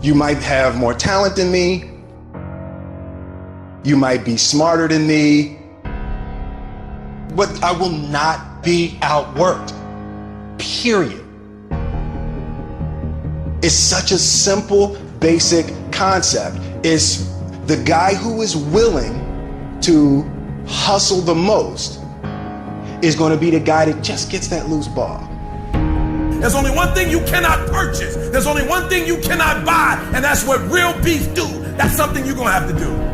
You might have more talent than me. You might be smarter than me. But I will not be outworked. Period. It's such a simple, basic concept. It's the guy who is willing to hustle the most is going to be the guy that just gets that loose ball. There's only one thing you cannot purchase. There's only one thing you cannot buy, and that's what real beef do. That's something you're going to have to do.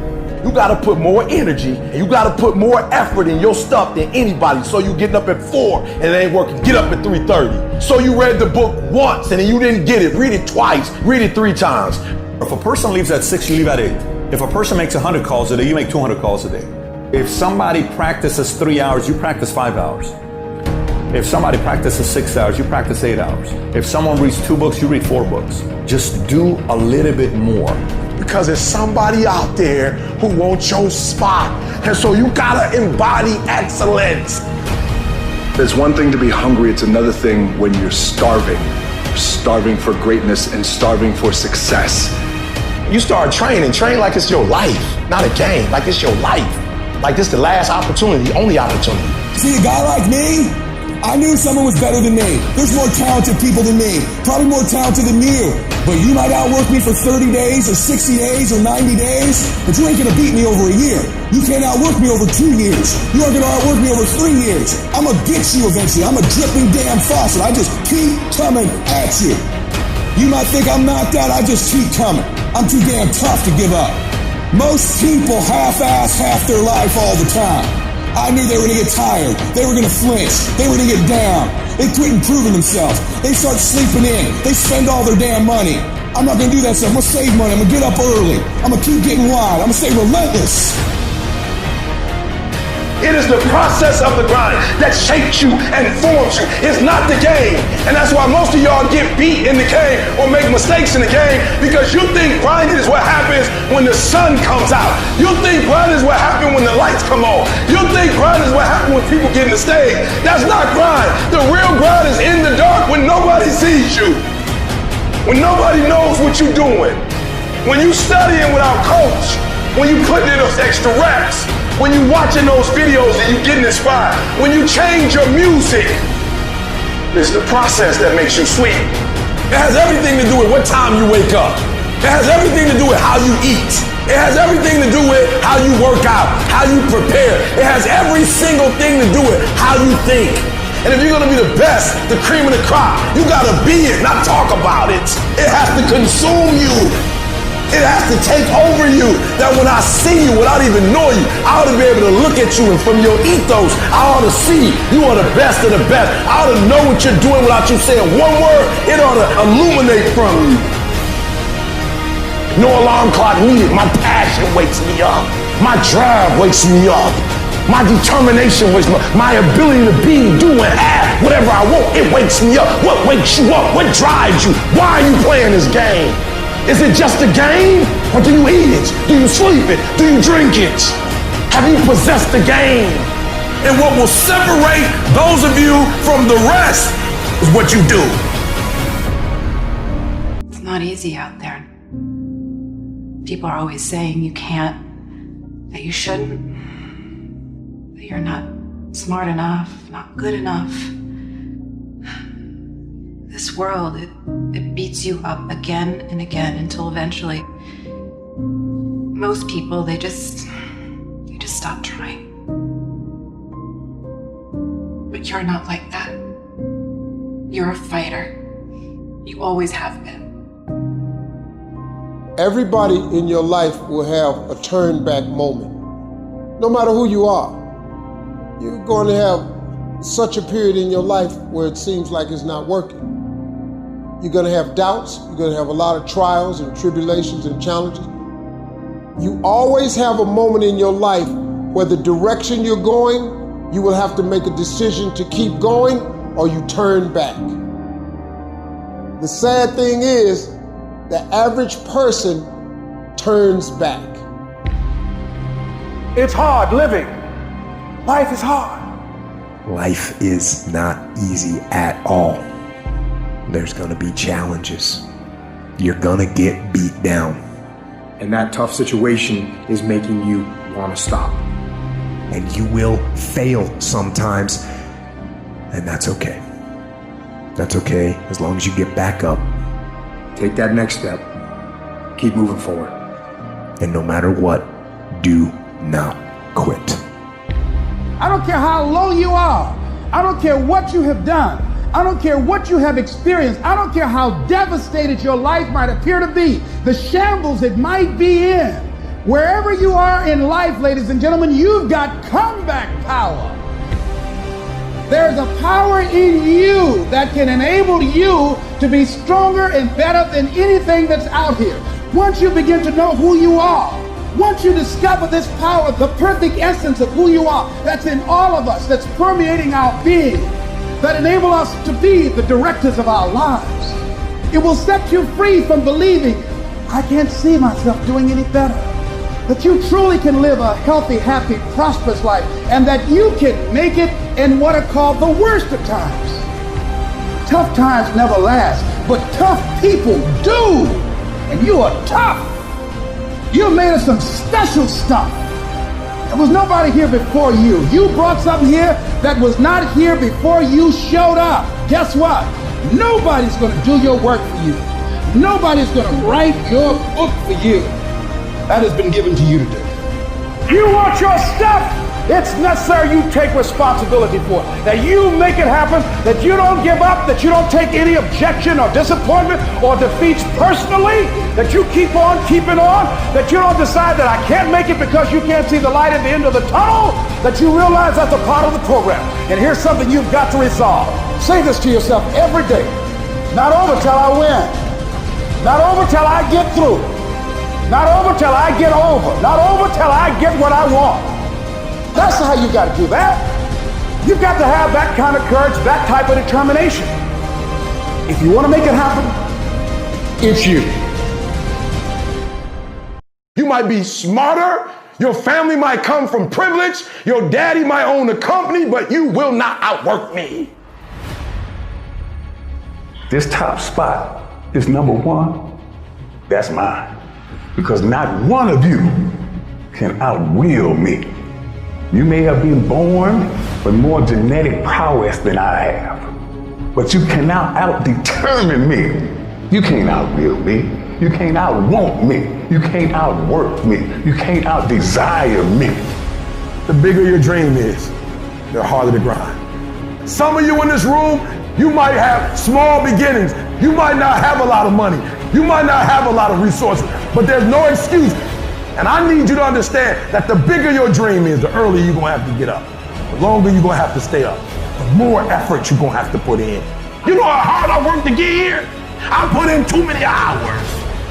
You got to put more energy and you got to put more effort in your stuff than anybody. So you getting up at 4 and it ain't working. Get up at 3:30. So you read the book once and then you didn't get it. Read it twice. Read it 3 times. If a person leaves at 6, you leave at 8. If a person makes 100 calls a day, you make 200 calls a day. If somebody practices 3 hours, you practice 5 hours. If somebody practices 6 hours, you practice 8 hours. If someone reads 2 books, you read 4 books. Just do a little bit more. Because there's somebody out there who wants your spot. And so you gotta embody excellence. There's one thing to be hungry, it's another thing when you're starving. You're starving for greatness and starving for success. You start training, train like it's your life, not a game, like it's your life. Like this the last opportunity, only opportunity. See a guy like me? I knew someone was better than me. There's more talented people than me, probably more talented than you. But you might outwork me for 30 days or 60 days or 90 days, but you ain't gonna beat me over a year. You can't outwork me over 2 years. You aren't gonna outwork me over 3 years. I'm gonna get you eventually. I'm a dripping damn faucet. I just keep coming at you. You might think I'm knocked out, I just keep coming. I'm too damn tough to give up. Most people half-ass half their life all the time. I knew they were gonna get tired. They were gonna flinch. They were gonna get down. They quit improving themselves. They start sleeping in. They spend all their damn money. I'm not gonna do that stuff. I'm gonna save money. I'm gonna get up early. I'm gonna keep getting wild. I'm gonna stay relentless. It is the process of the grind that shapes you and forms you. It's not the game. And that's why most of y'all get beat in the game or make mistakes in the game because you think grinding is what happens when the sun comes out. You think grinding is what happens when the lights come on. You think grinding is what happens when people get in the stage. That's not grind. The real grind is in the dark when nobody sees you. When nobody knows what you're doing. When you studying without coach. When you putting in those extra reps. When you watching those videos and you getting inspired, when you change your music, it's the process that makes you sweet. It has everything to do with what time you wake up. It has everything to do with how you eat. It has everything to do with how you work out, how you prepare. It has every single thing to do with how you think. And if you're gonna be the best, the cream of the crop, you gotta be it, not talk about it. It has to consume you. It has to take over you, that when I see you without even knowing you, I ought to be able to look at you and from your ethos, I ought to see you are the best of the best. I ought to know what you're doing without you saying one word. It ought to illuminate from you. No alarm clock needed. My passion wakes me up. My drive wakes me up. My determination wakes me up. My ability to be, do, and have whatever I want, it wakes me up. What wakes you up? What drives you? Why are you playing this game? Is it just a game? Or do you eat it? Do you sleep it? Do you drink it? Have you possessed the game? And what will separate those of you from the rest is what you do. It's not easy out there. People are always saying you can't, that you shouldn't, that you're not smart enough, not good enough. This world, it beats you up again and again until eventually most people, they just stop trying. But you're not like that. You're a fighter. You always have been. Everybody in your life will have a turn back moment. No matter who you are, you're going to have such a period in your life where it seems like it's not working. You're going to have doubts. You're going to have a lot of trials and tribulations and challenges. You always have a moment in your life where the direction you're going, you will have to make a decision to keep going or you turn back. The sad thing is, the average person turns back. It's hard living. Life is hard. Life is not easy at all. There's going to be challenges. you're gonna get beat down. And that tough situation is making you want to stop. And you will fail sometimes, and that's okay. That's okay, as long as you get back up. Take that next step. Keep moving forward. And no matter what, do not quit. I don't care how low you are. I don't care what you have done. I don't care what you have experienced. I don't care how devastated your life might appear to be, the shambles it might be in. Wherever you are in life, ladies and gentlemen, you've got comeback power. There's a power in you that can enable you to be stronger and better than anything that's out here. Once you begin to know who you are, once you discover this power, the perfect essence of who you are, that's in all of us, that's permeating our being, that enable us to be the directors of our lives. It will set you free from believing, I can't see myself doing any better. That you truly can live a healthy, happy, prosperous life, and that you can make it in what are called the worst of times. Tough times never last, but tough people do. And you are tough. You're made of some special stuff. There was nobody here before you. You brought something here that was not here before you showed up. Guess what? Nobody's going to do your work for you. Nobody's going to write your book for you. That has been given to you to do. You want your stuff? It's necessary you take responsibility for it. That you make it happen, that you don't give up, that you don't take any objection or disappointment or defeats personally, that you keep on keeping on, that you don't decide that I can't make it because you can't see the light at the end of the tunnel, that you realize that's a part of the program. And here's something you've got to resolve. Say this to yourself every day. Not over till I win. Not over till I get through. Not over till I get over. Not over till I get what I want. That's how you got to do that. You've got to have that kind of courage, that type of determination. If you want to make it happen, it's you. You might be smarter. Your family might come from privilege. Your daddy might own a company, but you will not outwork me. This top spot is number one. That's mine. Because not one of you can outwill me. You may have been born with more genetic prowess than I have, but you cannot out-determine me. You can't outwill me. You can't outwant me. You can't outwork me. You can't out-desire me. The bigger your dream is, the harder the grind. Some of you in this room, you might have small beginnings. You might not have a lot of money. You might not have a lot of resources, but there's no excuse. And I need you to understand that the bigger your dream is, the earlier you're gonna have to get up. The longer you're gonna have to stay up. The more effort you're gonna have to put in. You know how hard I worked to get here? I put in too many hours.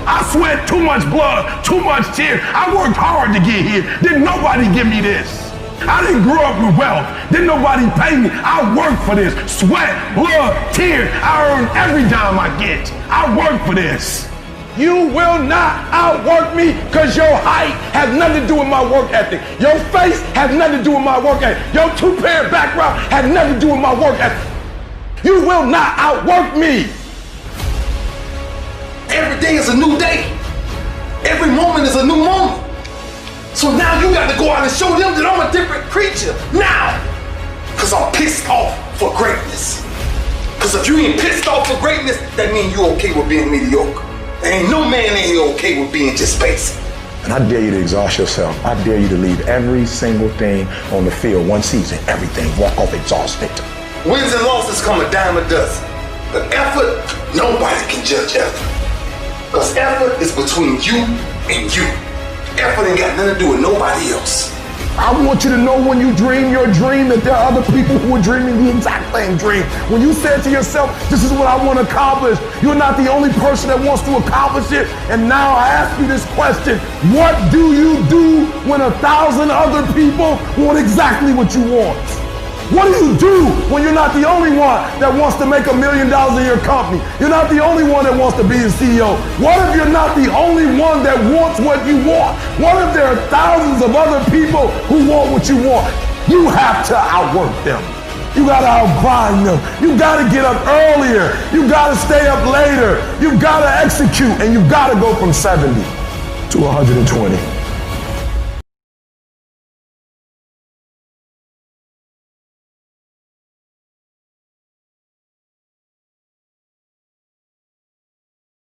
I sweat too much blood, too much tears. I worked hard to get here. Didn't nobody give me this. I didn't grow up with wealth. Didn't nobody pay me. I worked for this. Sweat, blood, tears. I earn every dime I get. I work for this. You will not outwork me because your height has nothing to do with my work ethic. Your face has nothing to do with my work ethic. Your two-parent background has nothing to do with my work ethic. You will not outwork me. Every day is a new day. Every moment is a new moment. So now you got to go out and show them that I'm a different creature now. Because I'm pissed off for greatness. Because if you ain't pissed off for greatness, that means you're okay with being mediocre. There ain't no man in here okay with being just basic. And I dare you to exhaust yourself. I dare you to leave every single thing on the field, one season, everything, walk off exhausted. Wins and losses come a dime a dozen. But effort, nobody can judge effort. Because effort is between you and you. Effort ain't got nothing to do with nobody else. I want you to know when you dream your dream that there are other people who are dreaming the exact same dream. When you said to yourself, this is what I want to accomplish, you're not the only person that wants to accomplish it. And now I ask you this question, what do you do when 1,000 other people want exactly what you want? What do you do when you're not the only one that wants to make $1 million in your company? You're not the only one that wants to be a CEO. What if you're not the only one that wants what you want? What if there are thousands of other people who want what you want? You have to outwork them. You gotta outgrind them. You gotta get up earlier. You gotta stay up later. You gotta execute, and you gotta go from 70 to 120.